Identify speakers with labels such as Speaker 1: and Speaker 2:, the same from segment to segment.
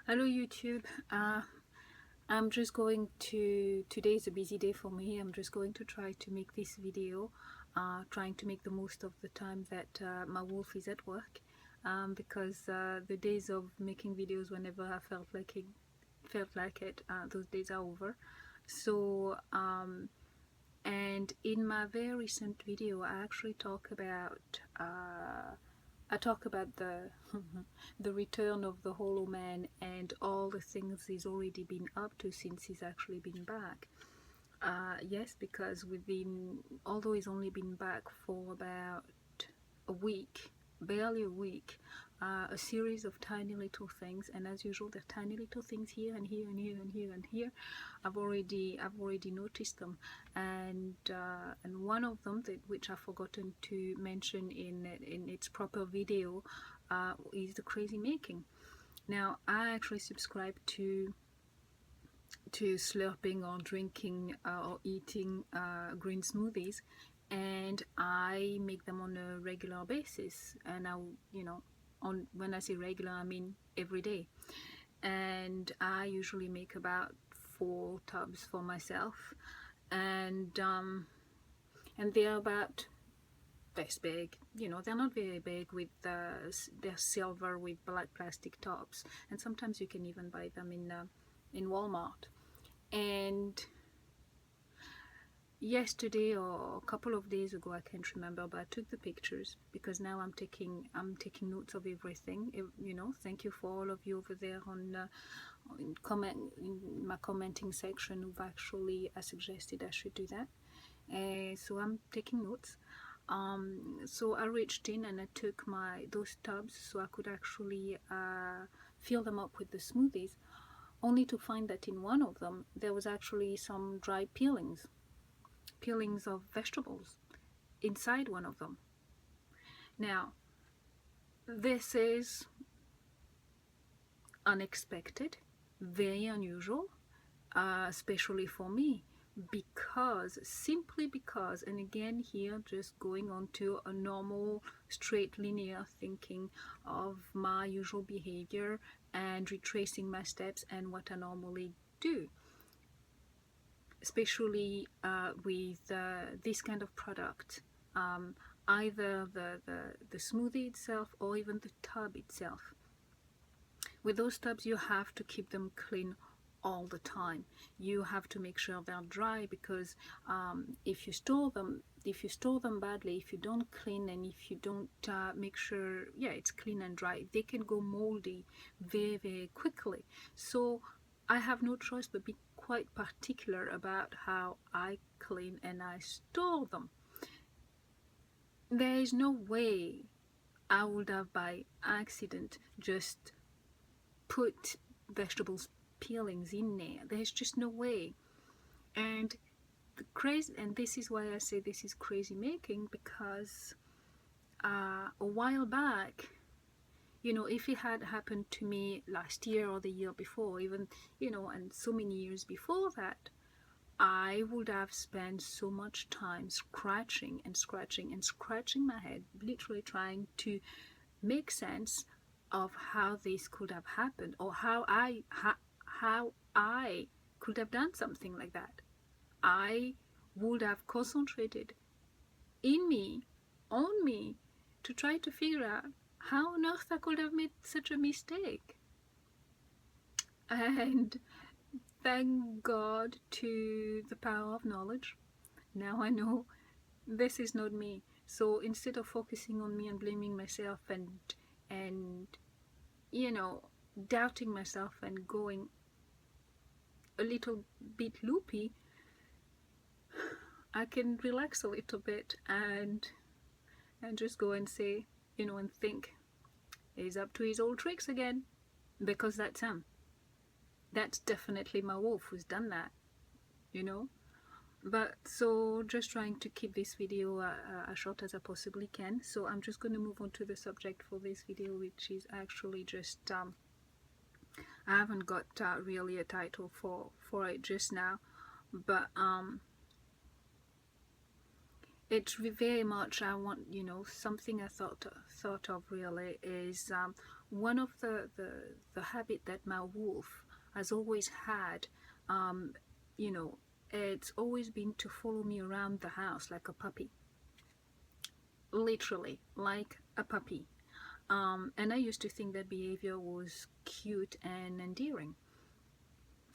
Speaker 1: Hello YouTube. I'm just going to, today is a busy day for me. I'm just going to try to make this video, trying to make the most of the time that my wolf is at work, because the days of making videos whenever I felt like it, those days are over. So and in my very recent video I actually talk about the the return of the Hollow Man and all the things he's already been up to since he's actually been back. Yes, because although he's only been back for about a week, barely a week, a series of tiny little things, and as usual, there are tiny little things here and here and here and here and here. I've already noticed them, and one of them which I've forgotten to mention in its proper video is the crazy making. Now, I actually subscribe to slurping or drinking or eating green smoothies, and I make them on a regular basis. And when I say regular, I mean every day. And I usually make about 4 tubs for myself, and they're about this big. They're not very big. They're silver with black plastic tops, and sometimes you can even buy them in Walmart. And yesterday or a couple of days ago, I can't remember, but I took the pictures because now I'm taking notes of everything. Thank you for all of you over there in my commenting section who've actually suggested I should do that. So I'm taking notes. So I reached in and I took those tubs so I could actually fill them up with the smoothies, only to find that in one of them there was actually some dry peelings of vegetables inside one of them. Now, this is unexpected, very unusual, especially for me, simply because, and again here just going on to a normal straight linear thinking of my usual behavior and retracing my steps and what I normally do, especially with this kind of product, either the smoothie itself or even the tub itself. With those tubs, you have to keep them clean all the time. You have to make sure they're dry, because if you store them badly, if you don't clean and if you don't make sure it's clean and dry, they can go moldy very, very quickly. So I have no choice but be quite particular about how I clean and I store them. There is no way I would have by accident just put vegetables peelings in there. There's just no way. And this is why I say this is crazy making, because a while back, if it had happened to me last year or the year before, even, and so many years before that, I would have spent so much time scratching my head, literally trying to make sense of how this could have happened, or how I could have done something like that. I would have concentrated on me, to try to figure out how on earth I could have made such a mistake. And thank God to the power of knowledge, now I know this is not me. So instead of focusing on me and blaming myself and doubting myself and going a little bit loopy, I can relax a little bit and just go and say, and think, he's up to his old tricks again, because that's him. That's definitely my wolf who's done that, But so just trying to keep this video as short as I possibly can. So I'm just going to move on to the subject for this video, which is actually just I haven't got really a title for it just now, but it's very much, I want, something I thought of really is one of the habit that my wolf has always had, you know, it's always been to follow me around the house like a puppy, literally like a puppy. And I used to think that behavior was cute and endearing.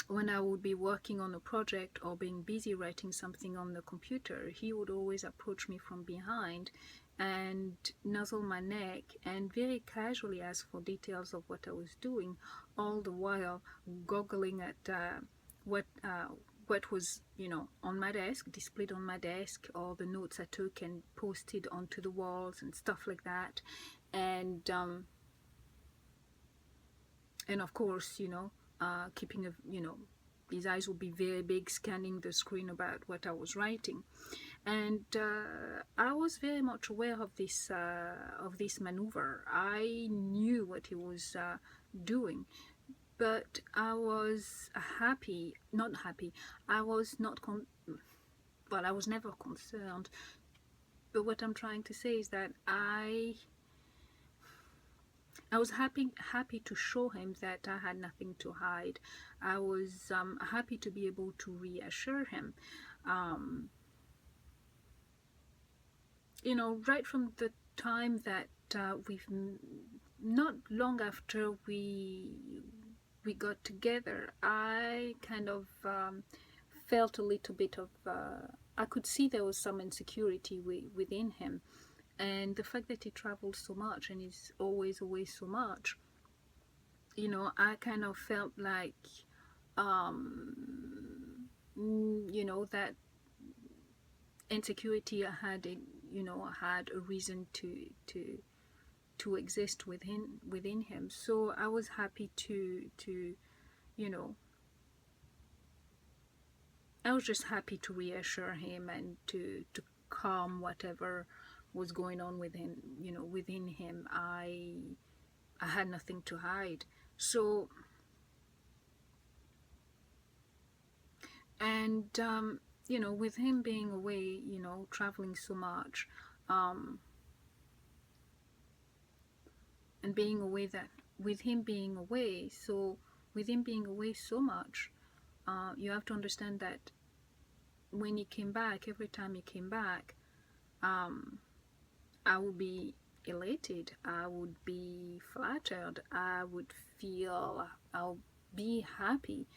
Speaker 1: When I would be working on a project or being busy writing something on the computer, he would always approach me from behind and nuzzle my neck and very casually ask for details of what I was doing, all the while goggling at what was, you know, on my desk, displayed on my desk, or the notes I took and posted onto the walls and stuff like that. And of course, you know, keeping a, you know, his eyes would be very big, scanning the screen about what I was writing. And I was very much aware of this maneuver. I knew what he was doing, but I was not happy. I was not well, I was never concerned. But what I'm trying to say is that I was happy to show him that I had nothing to hide. I was happy to be able to reassure him. You know, right from the time that not long after we got together, I kind of felt a little bit of, I could see there was some insecurity within him. And the fact that he travels so much and is always away so much, you know, I kind of felt like, you know, that insecurity I had, you know, had a reason to exist within him. So I was happy to you know, I was just happy to reassure him and to calm whatever was going on within, you know, within him. I had nothing to hide. So, and you know, with him being away, you know, traveling so much, and being away, that with him being away, so with him being away so much, you have to understand that when he came back, every time he came back, I would be elated, I would be flattered, I would feel, I'll be happy,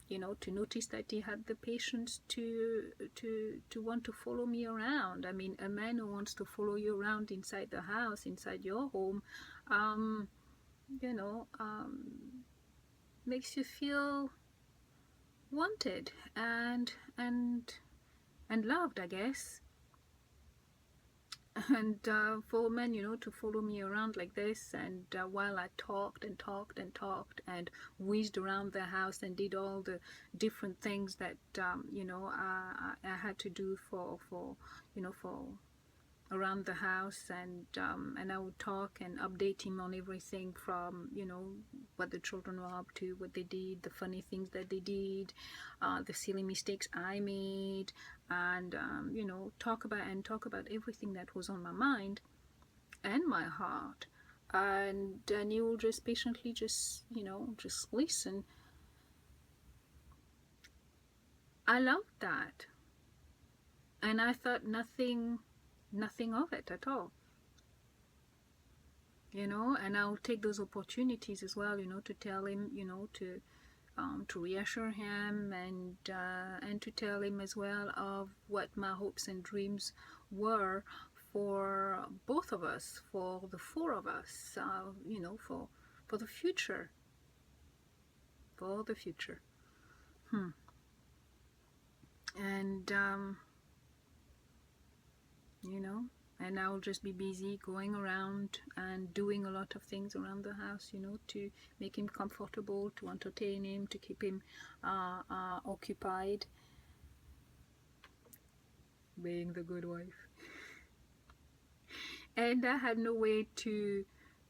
Speaker 1: you know, to notice that he had the patience to want to follow me around. I mean, a man who wants to follow you around inside the house, inside your home, you know, makes you feel wanted and loved, I guess. And for men, you know, to follow me around like this, and while I talked and talked and talked and whizzed around the house and did all the different things that you know, I had to do for you know, for around the house, and I would talk and update him on everything from, you know, what the children were up to, what they did, the funny things that they did, the silly mistakes I made, and you know, talk about everything that was on my mind and my heart, and he will just patiently just, you know, just listen. I loved that, and I thought nothing of it at all, you know. And I'll take those opportunities as well, you know, to tell him, you know, to reassure him, and to tell him as well of what my hopes and dreams were for both of us, for the four of us, you know, for the future, and you know, and I'll just be busy going around and doing a lot of things around the house, you know, to make him comfortable, to entertain him, to keep him occupied, being the good wife. And I had no way to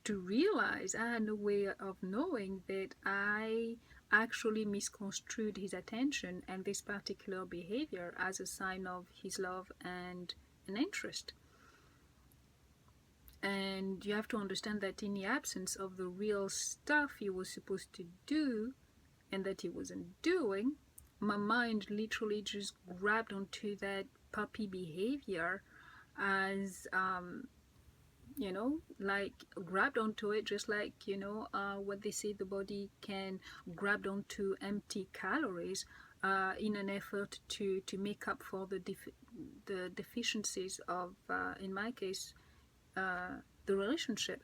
Speaker 1: realize, I had no way of knowing that I actually misconstrued his attention and this particular behavior as a sign of his love and an interest. And you have to understand that in the absence of the real stuff he was supposed to do and that he wasn't doing, my mind literally just grabbed onto that puppy behavior as like grabbed onto it, just like what they say, the body can grab onto empty calories in an effort to make up for the deficiencies of in my case the relationship.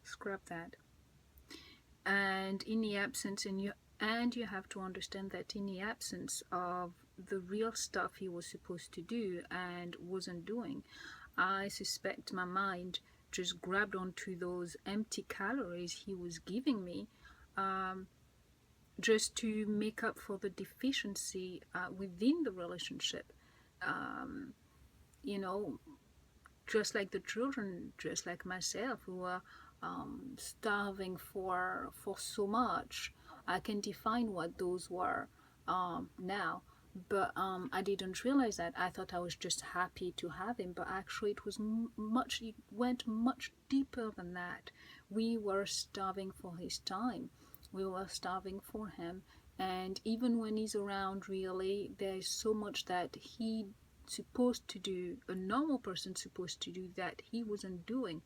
Speaker 1: Scrap that. And in the absence, and you have to understand that in the absence of the real stuff he was supposed to do and wasn't doing, I suspect my mind just grabbed onto those empty calories he was giving me, just to make up for the deficiency within the relationship. Um, you know, just like the children, just like myself, who are starving for so much. I can define what those were now, but I didn't realize that. I thought I was just happy to have him, but actually it was it went much deeper than that. We were starving for his time. We were starving for him, and even when he's around, really, there's so much that he supposed to do, a normal person supposed to do, that he wasn't doing.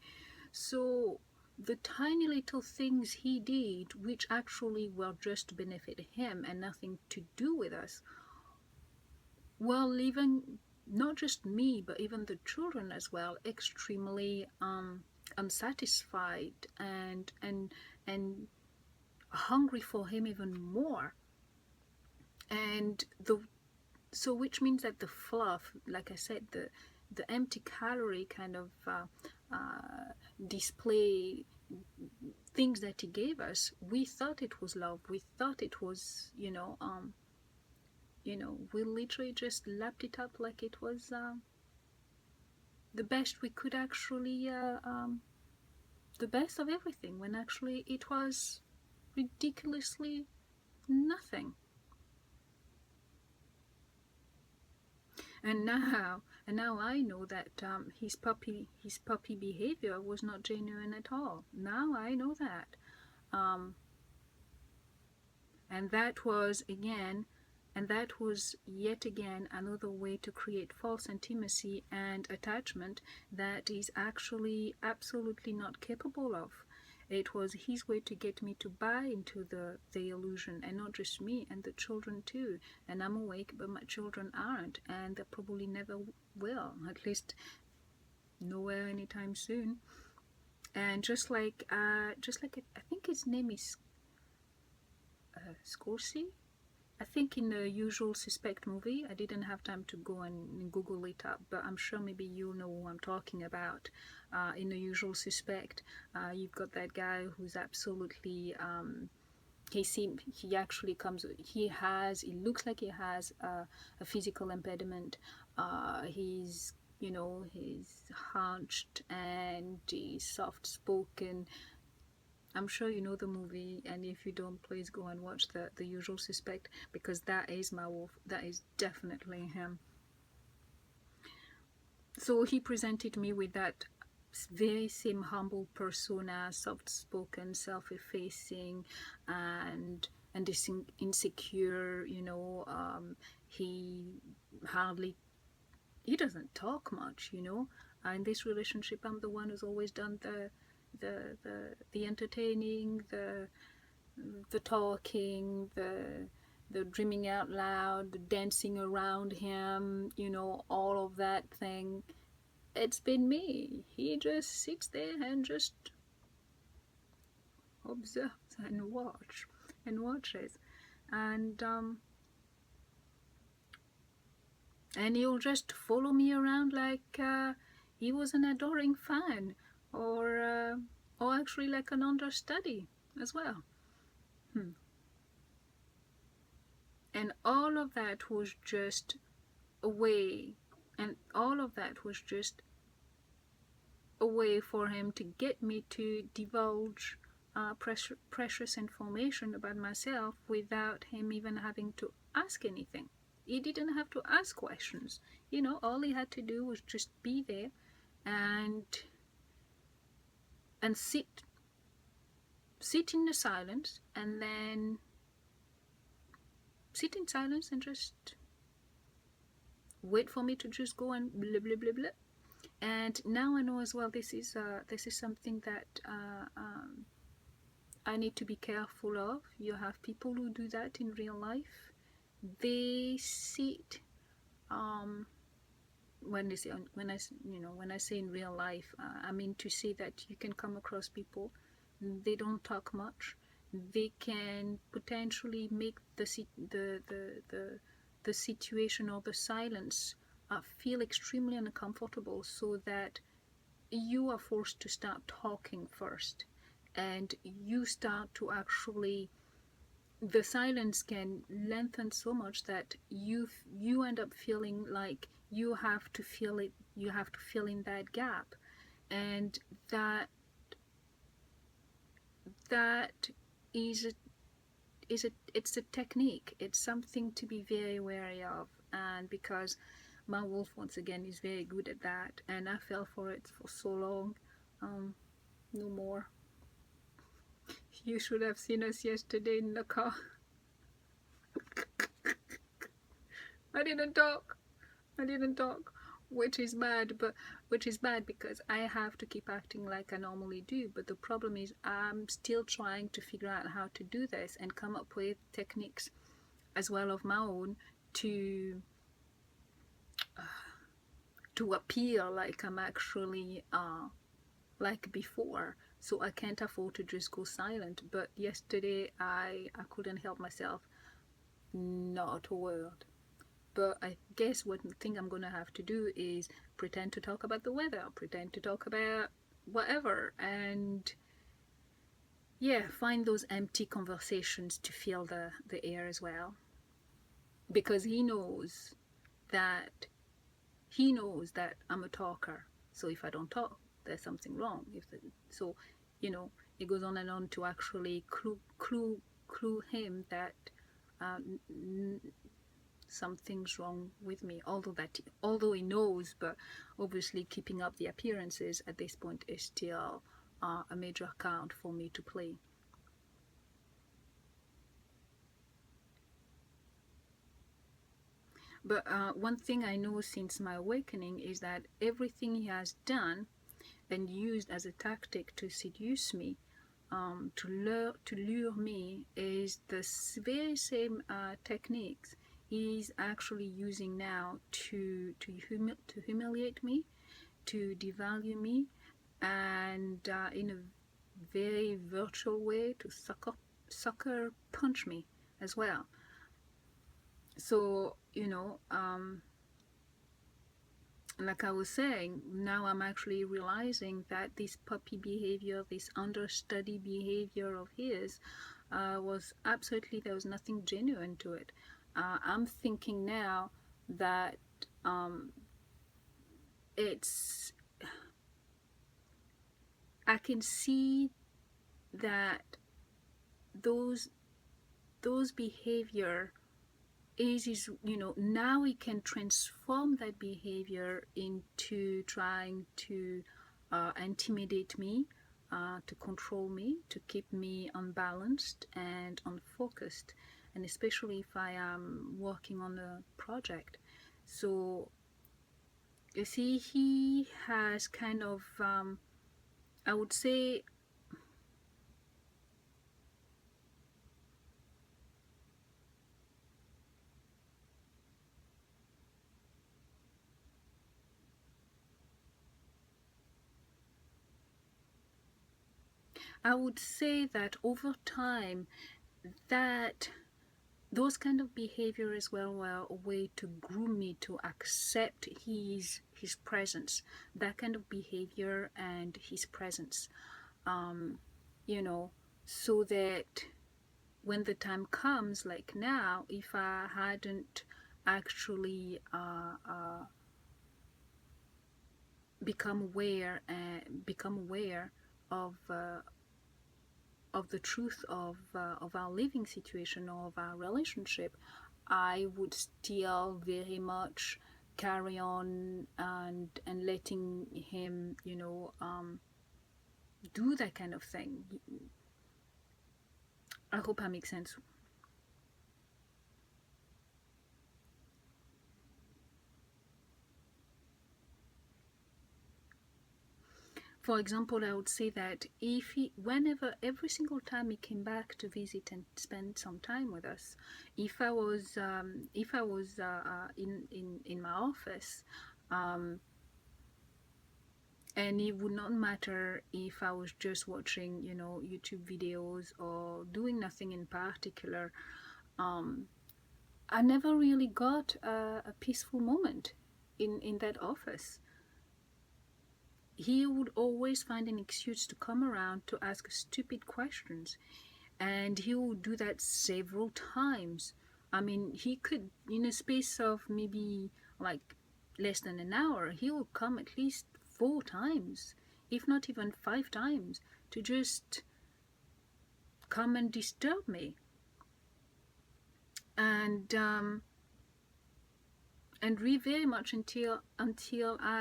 Speaker 1: So the tiny little things he did, which actually were just to benefit him and nothing to do with us, were leaving not just me but even the children as well extremely unsatisfied and hungry for him even more. And so which means that the fluff, like I said, the empty calorie kind of display things that he gave us, we thought it was love, we thought it was we literally just lapped it up like it was the best we could actually the best of everything, when actually it was ridiculously nothing. And now I know that his puppy behavior was not genuine at all. Now I know that, and that was yet again another way to create false intimacy and attachment that is actually absolutely not capable of. It was his way to get me to buy into the illusion, and not just me, and the children too. And I'm awake, but my children aren't, and they probably never will, at least nowhere anytime soon. And just like I think his name is Scorsese. I think in the Usual Suspect movie, I didn't have time to go and Google it up, but I'm sure maybe you'll know who I'm talking about. In the Usual Suspect, you've got that guy who's absolutely, he actually comes, he looks like he has a physical impediment. He's hunched and he's soft-spoken. I'm sure you know the movie, and if you don't, please go and watch the Usual Suspect, because that is my wolf. That is definitely him. So he presented me with that very same humble persona, soft-spoken, self-effacing, and this insecure. He doesn't talk much. In this relationship, I'm the one who's always done the entertaining, the talking, the dreaming out loud, the dancing around him, all of that thing. It's been me. He just sits there and just observes and watches, and he'll just follow me around like he was an adoring fan, or actually like an understudy as well. And all of that was just a way, and all of that was just a way for him to get me to divulge precious information about myself without him even having to ask anything. He didn't have to ask questions. All he had to do was just be there and sit in the silence, and then sit in silence and just wait for me to just go and blah blah blah blah. And now I know as well, this is something that I need to be careful of. You have people who do that in real life. They sit when I say in real life, I mean to say that you can come across people, they don't talk much. They can potentially make the situation or the silence feel extremely uncomfortable, so that you are forced to start talking first, and you start to actually, the silence can lengthen so much that you end up feeling like you have to fill in that gap. And that is it's a technique. It's something to be very wary of. And because my wolf, once again, is very good at that, and I fell for it for so long, no more. You should have seen us yesterday in the car. I didn't talk, which is bad because I have to keep acting like I normally do. But the problem is I'm still trying to figure out how to do this and come up with techniques as well of my own to appear like I'm actually like before. So I can't afford to just go silent. But yesterday I couldn't help myself. Not a word. But I guess one thing I'm gonna have to do is pretend to talk about the weather, pretend to talk about whatever, and find those empty conversations to fill the air as well. Because he knows that I'm a talker. So if I don't talk, there's something wrong. So it goes on and on to actually clue him that something's wrong with me, although he knows. But obviously keeping up the appearances at this point is still a major account for me to play. But one thing I know since my awakening is that everything he has done and used as a tactic to seduce me, to lure me, is the very same techniques he's actually using now to humiliate me, to devalue me, and in a very virtual way to sucker punch me as well. So like I was saying, now I'm actually realizing that this puppy behavior, this understudy behavior of his, was absolutely, there was nothing genuine to it. I'm thinking now that I can see that those behavior is now we can transform that behavior into trying to intimidate me, to control me, to keep me unbalanced and unfocused, and especially if I am working on a project. So you see, he has kind of I would say, that over time, that those kind of behavior as well were a way to groom me to accept his presence, that kind of behavior and his presence, so that when the time comes, like now, if I hadn't actually become aware of the truth of our living situation or of our relationship, I would still very much carry on and letting him, do that kind of thing. I hope that makes sense. For example, I would say that whenever, every single time he came back to visit and spend some time with us, if I was in my office, and it would not matter if I was just watching, YouTube videos or doing nothing in particular, I never really got a peaceful moment in that office. He would always find an excuse to come around to ask stupid questions, and he would do that several times. I mean, he could, in a space of maybe like less than an hour, he would come at least 4 times, if not even 5 times, to just come and disturb me. And very much until I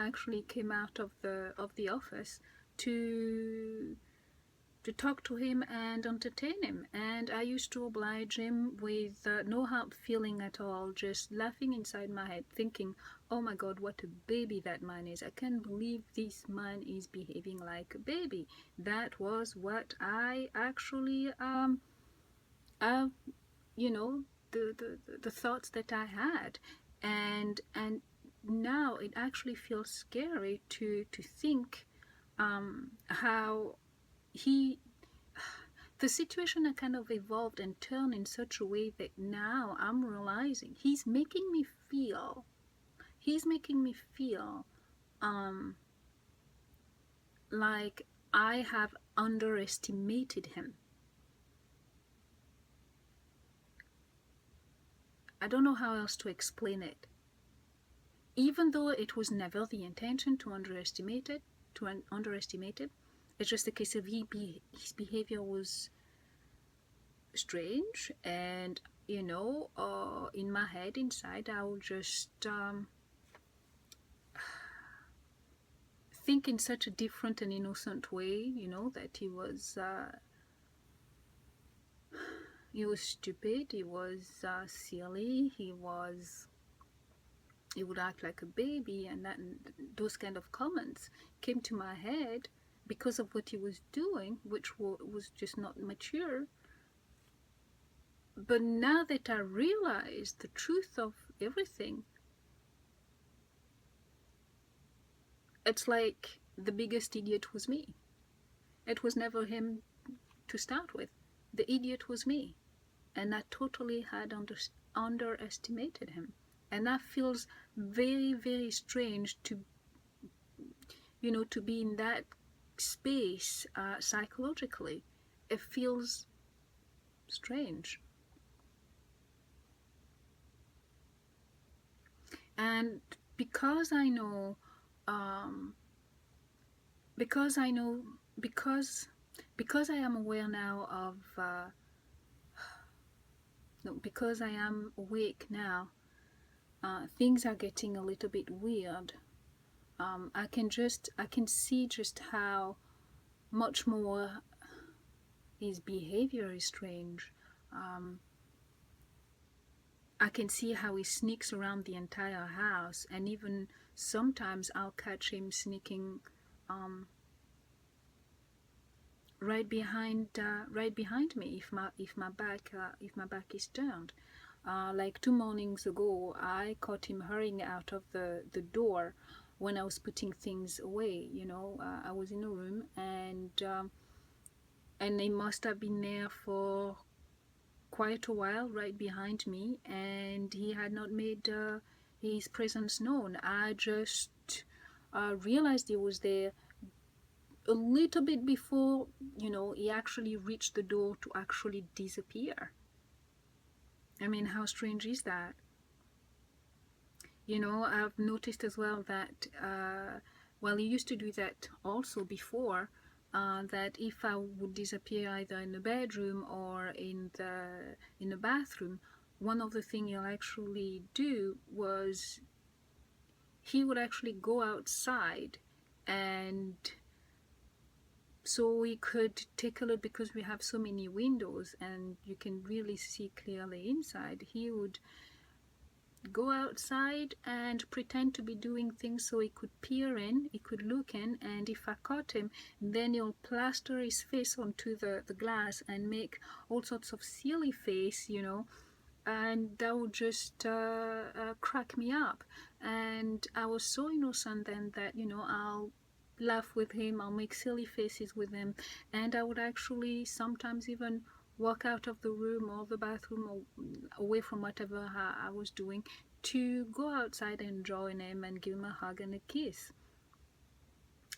Speaker 1: actually came out of the office to talk to him and entertain him. And I used to oblige him with no hard feeling at all, just laughing inside my head, thinking, oh my god, what a baby that man is. I can't believe this man is behaving like a baby. That was what I actually the thoughts that I had. And now it actually feels scary to think how the situation had kind of evolved and turned in such a way that now I'm realizing he's making me feel like I have underestimated him. I don't know how else to explain it. Even though it was never the intention to underestimate it, it's just a case of his behavior was strange, and in my head inside, I would just think in such a different and innocent way, that he was stupid, he was silly, he would act like a baby, and those kind of comments came to my head because of what he was doing, which was just not mature. But now that I realize the truth of everything, it's like the biggest idiot was me. It was never him to start with. The idiot was me, and I totally had underestimated him. And that feels very, very strange to be in that space psychologically. It feels strange. And because I know because I am aware now of because I am awake now, things are getting a little bit weird. I can see just how much more his behavior is strange. I can see how he sneaks around the entire house, and even sometimes I'll catch him sneaking right behind me if my back is turned. Like 2 mornings ago, I caught him hurrying out of the door when I was putting things away. I was in a room, and he must have been there for quite a while right behind me, and he had not made his presence known. I just realized he was there a little bit before he actually reached the door to actually disappear. I mean, how strange is that? I've noticed as well that Well, he used to do that also before, that if I would disappear either in the bedroom or in the bathroom, one of the things he'll actually do was he would actually go outside, and so we could take a look, because we have so many windows and you can really see clearly inside. He would go outside and pretend to be doing things so he could peer in, he could look in, and if I caught him, then he'll plaster his face onto the glass and make all sorts of silly face, you know, and that would just crack me up. And I was so innocent then that, you know, I'll laugh with him, I'll make silly faces with him, and I would actually sometimes even walk out of the room or the bathroom or away from whatever I was doing to go outside and join him and give him a hug and a kiss.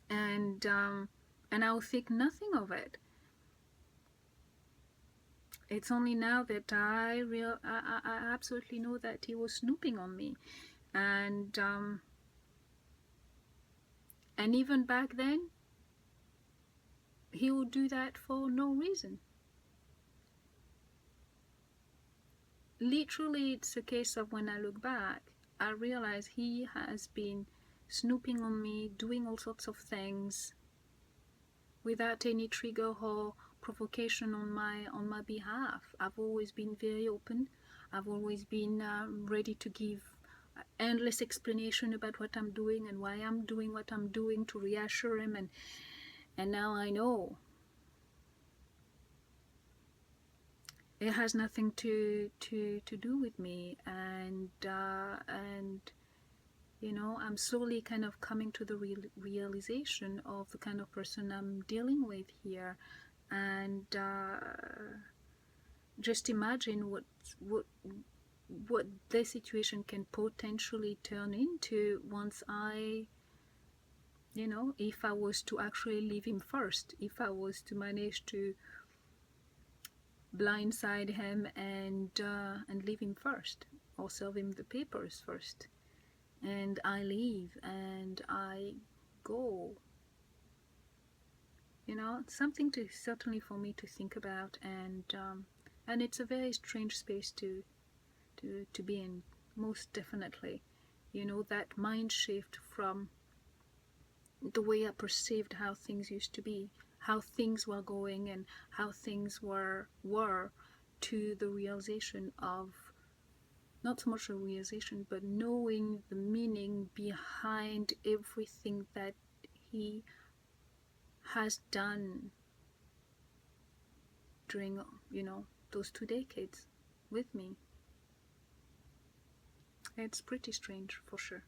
Speaker 1: And I'll think nothing of it. It's only now that I absolutely know that he was snooping on me, and even back then he would do that for no reason. Literally, it's a case of when I look back, I realize he has been snooping on me, doing all sorts of things without any trigger or provocation on my behalf. I've always been very open. I've always been ready to give endless explanation about what I'm doing and why I'm doing what I'm doing to reassure him, and now I know it has nothing to do with me, and you know, I'm slowly kind of coming to the realization of the kind of person I'm dealing with here, and just imagine what this situation can potentially turn into once I, you know, if I was to actually leave him first, if I was to manage to blindside him and leave him first, or serve him the papers first, and I leave and I go. You know, something to certainly for me to think about, and it's a very strange space to be in, most definitely. You know, that mind shift from the way I perceived how things used to be, how things were going, and how things were to the realization of, not so much a realization, but knowing the meaning behind everything that he has done during, you know, those 2 decades with me. It's pretty strange, for sure.